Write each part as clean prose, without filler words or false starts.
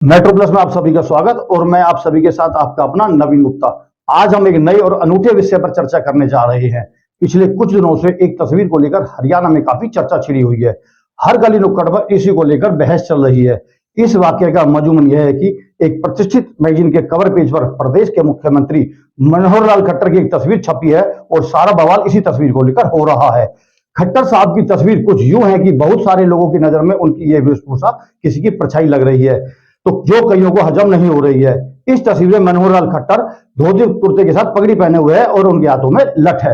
Metro plus में आप सभी का स्वागत और मैं आप सभी के साथ आपका अपना नवीन गुप्ता। आज हम एक नए और अनूठे विषय पर चर्चा करने जा रहे हैं। पिछले कुछ दिनों से एक तस्वीर को लेकर हरियाणा में काफी चर्चा छिड़ी हुई है। हर गली नुक्कड़ पर इसी को लेकर बहस चल रही है। इस वाक्य का मजमून यह है कि एक प्रतिष्ठित मैगजीन के कवर पेज पर प्रदेश के मुख्यमंत्री मनोहर लाल खट्टर की एक तस्वीर छपी है और सारा बवाल इसी तस्वीर को लेकर हो रहा है। खट्टर साहब की तस्वीर कुछ यूं है कि बहुत सारे लोगों की नजर में उनकी यह वेशभूषा किसी की परछाई लग रही है, तो जो कईयों को हजम नहीं हो रही है। इस तस्वीर में मनोहर लाल खट्टर धोती कुर्ते के साथ पगड़ी पहने हुए हैं और उनके हाथों में लठ है।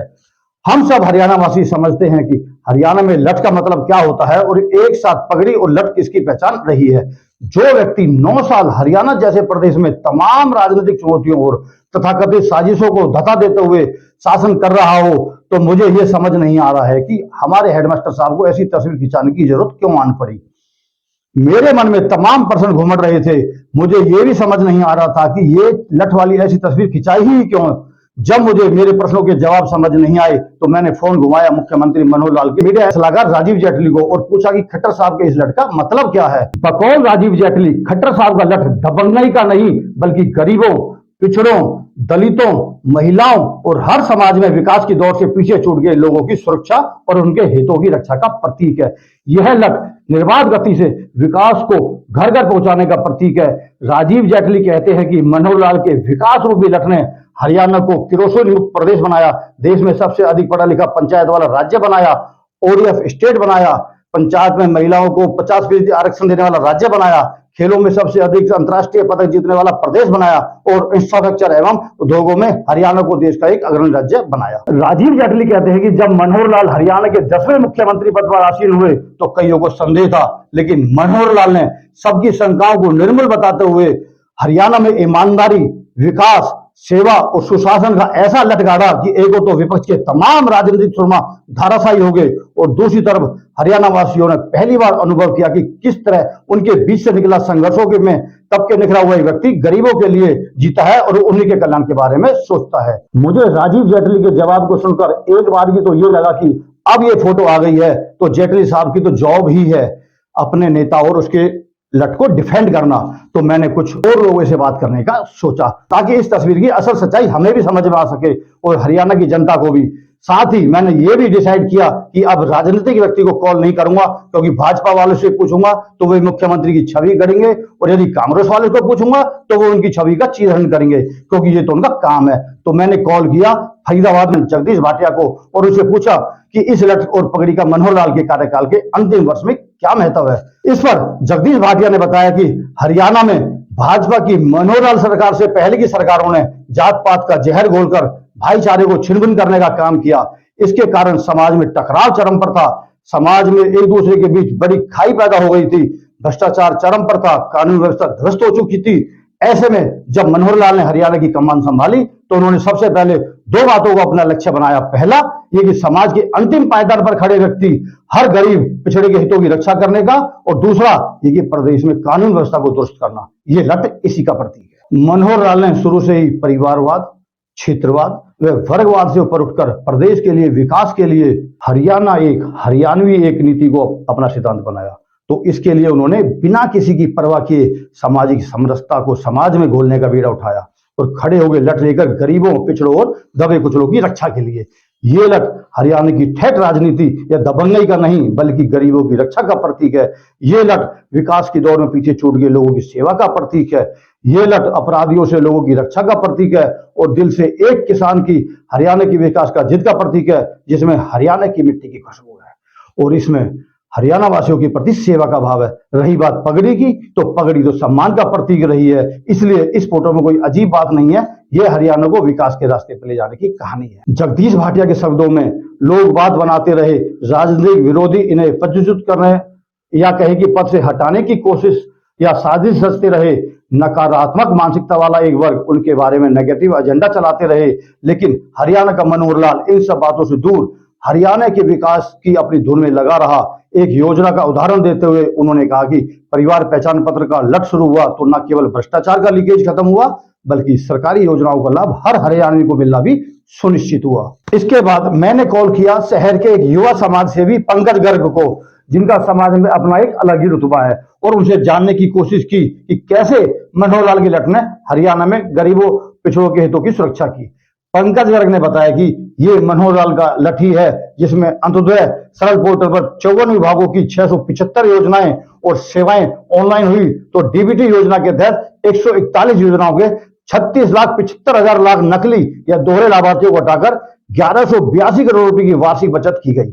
हम सब हरियाणा वासी समझते हैं कि हरियाणा में लठ का मतलब क्या होता है और एक साथ पगड़ी और लठ किसकी पहचान रही है। जो व्यक्ति 9 साल हरियाणा जैसे प्रदेश में तमाम राजनीतिक चुनौतियों और तथाकथित साजिशों को धता देते हुए शासन कर रहा हो, तो मुझे यह समझ नहीं आ रहा है कि हमारे हेडमास्टर साहब को ऐसी तस्वीर खिंचाने की जरूरत क्यों आन पड़ी। मेरे मन में तमाम प्रश्न घूमड़ रहे थे। मुझे यह भी समझ नहीं आ रहा था कि ये लठ वाली ऐसी तस्वीर खिंचाई ही क्यों। जब मुझे मेरे प्रश्नों के जवाब समझ नहीं आए तो मैंने फोन घुमाया मुख्यमंत्री मनोहर लाल के मीडिया सलाहकार राजीव जेटली को और पूछा कि खट्टर साहब के इस लठ का मतलब क्या है। बकौल राजीव जेटली, खट्टर साहब का लठ दबंगई का नहीं बल्कि गरीबों, पिछड़ों, दलितों, महिलाओं और हर समाज में विकास की दौड़ से पीछे छूट गए लोगों की सुरक्षा और उनके हितों की रक्षा का प्रतीक है। यह लठ निर्बाध गति से विकास को घर घर पहुंचाने का प्रतीक है। राजीव जेटली कहते हैं कि मनोहर लाल के विकास रूपी लठ ने हरियाणा को किरोसिन मुक्त प्रदेश बनाया, देश में सबसे अधिक पढ़ा लिखा पंचायत वाला राज्य बनाया, ओडीएफ स्टेट बनाया, पंचायत में महिलाओं को 50% आरक्षण देने वाला राज्य बनाया, खेलों में सबसे अधिक अंतर्राष्ट्रीय पदक जीतने वाला प्रदेश बनाया और इंफ्रास्ट्रक्चर एवं उद्योगों में हरियाणा को देश का एक अग्रणी राज्य बनाया। राजीव जेटली कहते हैं कि जब मनोहर लाल हरियाणा के 10वें मुख्यमंत्री पद पर आसीन हुए तो कईयों को संदेह था, लेकिन मनोहर लाल ने सबकी शंकाओं को निर्मूल बताते हुए हरियाणा में ईमानदारी, विकास, सेवा और सुशासन का ऐसा लठ गाड़ा कि एक तो विपक्ष के तमाम राजनीतिक सुरमा धाराशायी हो गए और दूसरी तरफ हरियाणा वासियों ने पहली बार अनुभव किया कि किस तरह उनके बीच से निकला संघर्षों के में तब के निखरा हुआ व्यक्ति गरीबों के लिए जीता है और उन्हीं के कल्याण के बारे में सोचता है। मुझे राजीव जेटली के जवाब को सुनकर एक बार की तो ये लगा कि अब ये फोटो आ गई है तो जेटली साहब की तो जॉब ही है अपने नेता और उसके लठ को डिफेंड करना। तो मैंने कुछ और लोगों से बात करने का सोचा ताकि इस तस्वीर की असल सच्चाई हमें भी समझ में आ सके और हरियाणा की जनता को भी। साथ ही मैंने ये भी डिसाइड किया कि अब राजनीतिक व्यक्ति को कॉल नहीं करूंगा, क्योंकि भाजपा वालों से पूछूंगा तो वे मुख्यमंत्री की छवि करेंगे और यदि कांग्रेस वाले को पूछूंगा तो वो उनकी छवि का चीरहरण करेंगे, क्योंकि ये तो उनका काम है। तो मैंने कॉल किया फरीदाबाद में जगदीश भाटिया को और उनसे पूछा कि इस लठ और पगड़ी का मनोहर लाल के कार्यकाल के अंतिम वर्ष में क्या महत्व है। इस पर जगदीश भाटिया ने बताया कि हरियाणा में भाजपा की मनोहर लाल सरकार से पहले की सरकारों ने जात पात का जहर घोलकर भाईचारे को छिन्न करने का काम किया। इसके कारण समाज में टकराव चरम पर था, समाज में एक दूसरे के बीच बड़ी खाई पैदा हो गई थी, भ्रष्टाचार चरम पर था, कानून व्यवस्था ध्वस्त हो चुकी थी। ऐसे में जब मनोहर लाल ने हरियाणा की कमान संभाली तो उन्होंने सबसे पहले 2 बातों को अपना लक्ष्य बनाया। पहला ये कि समाज के अंतिम पायदान पर खड़े व्यक्ति, हर गरीब पिछड़े के हितों की रक्षा करने का, और दूसरा ये कि प्रदेश में कानून व्यवस्था को दुरुस्त करना। ये लठ इसी का प्रतीक है। मनोहर लाल ने शुरू से ही परिवारवाद, क्षेत्रवाद व वर्गवाद से ऊपर उठकर प्रदेश के लिए, विकास के लिए हरियाणवी एक नीति को अपना सिद्धांत बनाया। तो इसके लिए उन्होंने बिना किसी की परवाह किए सामाजिक समरसता को समाज में घोलने का बीड़ा उठाया और खड़े हो गए लठ लेकर गरीबों, पिछड़ों और दबे कुचलों की रक्षा के लिए। ये लठ हरियाणा की ठेठ राजनीति या दबंगई का नहीं बल्कि गरीबों की रक्षा का प्रतीक है। ये लठ विकास की दौड़ में पीछे छूट गए लोगों की सेवा का प्रतीक है। ये लठ अपराधियों से लोगों की रक्षा का प्रतीक है और दिल से एक किसान की हरियाणा की विकास का जिद का प्रतीक है, जिसमें हरियाणा की मिट्टी की खुशबू है और इसमें हरियाणा वासियों के प्रति सेवा का भाव है। रही बात पगड़ी की, तो पगड़ी तो सम्मान का प्रतीक रही है, इसलिए इस फोटो में कोई अजीब बात नहीं है। यह हरियाणा को विकास के रास्ते पर ले जाने की कहानी है। जगदीश भाटिया के शब्दों में, लोग बात बनाते रहे, राजनीतिक विरोधी इन्हें पदच्युत करने या कहे कि पद से हटाने की कोशिश या साजिश रचते रहे। नकारात्मक मानसिकता वाला एक वर्ग उनके बारे में नेगेटिव एजेंडा चलाते रहे, लेकिन हरियाणा का मनोहर लाल इन सब बातों से दूर हरियाणा के विकास की अपनी धुन में लगा रहा। एक योजना का उदाहरण देते हुए उन्होंने कहा कि परिवार पहचान पत्र का लठ शुरू हुआ तो न केवल भ्रष्टाचार का लीकेज खत्म हुआ बल्कि सरकारी योजनाओं का लाभ हर हरियाणवी को मिलना भी सुनिश्चित हुआ। इसके बाद मैंने कॉल किया शहर के एक युवा समाज सेवी पंकज गर्ग को, जिनका समाज में अपना एक अलग ही रुतबा है, और उनसे जानने की कोशिश की कि कैसे मनोहर लाल की लठ ने हरियाणा में गरीबों पिछड़ों के हितों की सुरक्षा की। पंकज गर्ग ने बताया कि ये मनोहर लाल का लठ ही है जिसमें अंत्योदय सरल पोर्टल पर 54 विभागों की 675 योजनाएं और सेवाएं ऑनलाइन हुई, तो डीबीटी योजना के तहत 141 योजनाओं के 36,75,000 लाख नकली या दोहरे लाभार्थियों को हटाकर 1182 करोड़ रुपए की वार्षिक बचत की गई।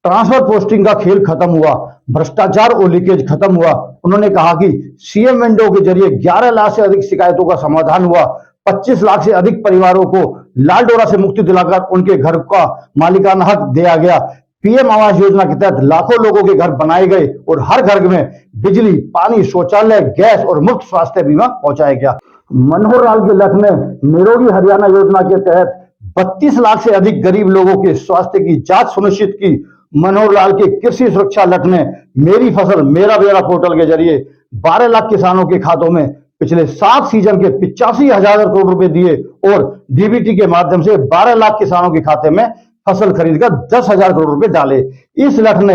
ट्रांसफर पोस्टिंग का खेल खत्म हुआ, भ्रष्टाचार और लीकेज खत्म हुआ। उन्होंने कहा कि सीएम विंडो के जरिए 11 लाख से अधिक शिकायतों का समाधान हुआ, 25 लाख से अधिक परिवारों को लाल डोरा से मुक्ति दिलाकर उनके घर का मालिकाना हक दिया गया। पीएम आवास योजना के तहत लाखों लोगों के घर बनाए गए और हर घर में बिजली, पानी, शौचालय, गैस और मुफ्त स्वास्थ्य बीमा पहुंचाया गया। मनोहर लाल के लठ ने निरोगी हरियाणा योजना के तहत 32 लाख से अधिक गरीब लोगों के स्वास्थ्य की जांच सुनिश्चित की। मनोहर लाल के कृषि सुरक्षा लठ ने मेरी फसल मेरा ब्यौरा पोर्टल के जरिए 12 लाख किसानों के खातों में पिछले 7 सीजन के 85,000 करोड़ रुपए दिए और डीबीटी के माध्यम से 12 लाख किसानों के खाते में फसल खरीदकर 10,000 करोड़ रुपए डाले। इस लठ ने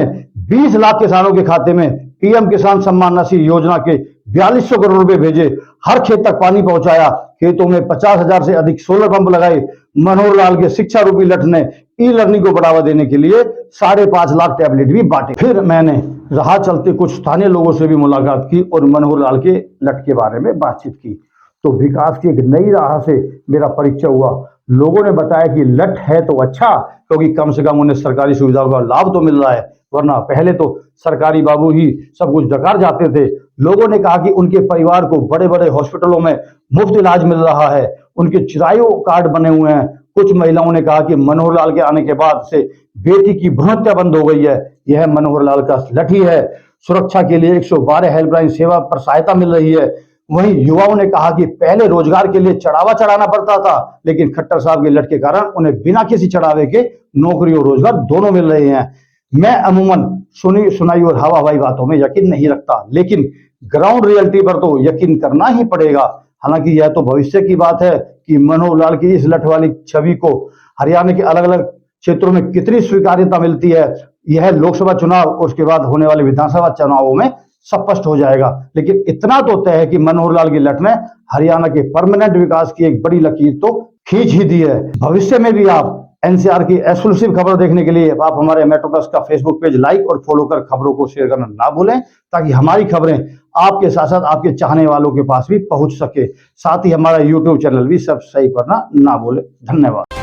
20 लाख किसानों के खाते में पीएम किसान सम्मान निधि योजना के 4200 करोड़ रुपए भेजे, हर खेत तक पानी पहुंचाया, खेतों में 50,000 से अधिक सोलर पंप लगाए। मनोहर लाल के शिक्षा रूपी लठ ने ई लर्निंग को बढ़ावा देने के लिए 5.5 लाख टैबलेट भी बांटे। फिर मैंने राह चलते कुछ स्थानीय लोगों से भी मुलाकात की और मनोहर लाल के लठ के बारे में बातचीत की, तो विकास की एक नई राह से मेरा परिचय हुआ। लोगों ने बताया कि लठ है तो अच्छा, क्योंकि कम से कम उन्हें सरकारी सुविधाओं का लाभ तो मिल रहा है, वरना पहले तो सरकारी बाबू ही सब कुछ डकार जाते थे। लोगों ने कहा कि उनके परिवार को बड़े बड़े हॉस्पिटलों में मुफ्त इलाज मिल रहा है, उनके चिरायु कार्ड बने हुए हैं। कुछ महिलाओं ने कहा कि मनोहर लाल के आने के बाद से बेटी की भ्रूण हत्या बंद हो गई है। यह मनोहर लाल का लठ ही है। सुरक्षा के लिए 112 हेल्पलाइन सेवा पर सहायता मिल रही है। वहीं युवाओं ने कहा कि पहले रोजगार के लिए चढ़ावा चढ़ाना पड़ता था, लेकिन खट्टर साहब के लठ के कारण उन्हें बिना किसी चढ़ावे के नौकरी और रोजगार दोनों मिल रहे हैं। मैं अमूमन सुनी सुनाई और हवा हवाई बातों में यकीन नहीं रखता, लेकिन ग्राउंड रियलिटी पर तो यकीन करना ही पड़ेगा। हालांकि यह तो भविष्य की बात है कि मनोहर लाल की इस लठ वाली छवि को हरियाणा के अलग अलग क्षेत्रों में कितनी स्वीकार्यता मिलती है, यह लोकसभा चुनाव और उसके बाद होने वाले विधानसभा चुनावों में स्पष्ट हो जाएगा। लेकिन इतना तो तय है कि मनोहर लाल की लठ ने हरियाणा के परमानेंट विकास की एक बड़ी लकीर तो खींच ही दी है। भविष्य में भी आप एनसीआर की एक्सक्लूसिव खबर देखने के लिए आप हमारे मेट्रो प्लस का फेसबुक पेज लाइक और फॉलो कर खबरों को शेयर करना ना भूलें, ताकि हमारी खबरें आपके साथ साथ आपके चाहने वालों के पास भी पहुंच सके। साथ ही हमारा यूट्यूब चैनल भी सब्सक्राइब करना ना भूलें। धन्यवाद।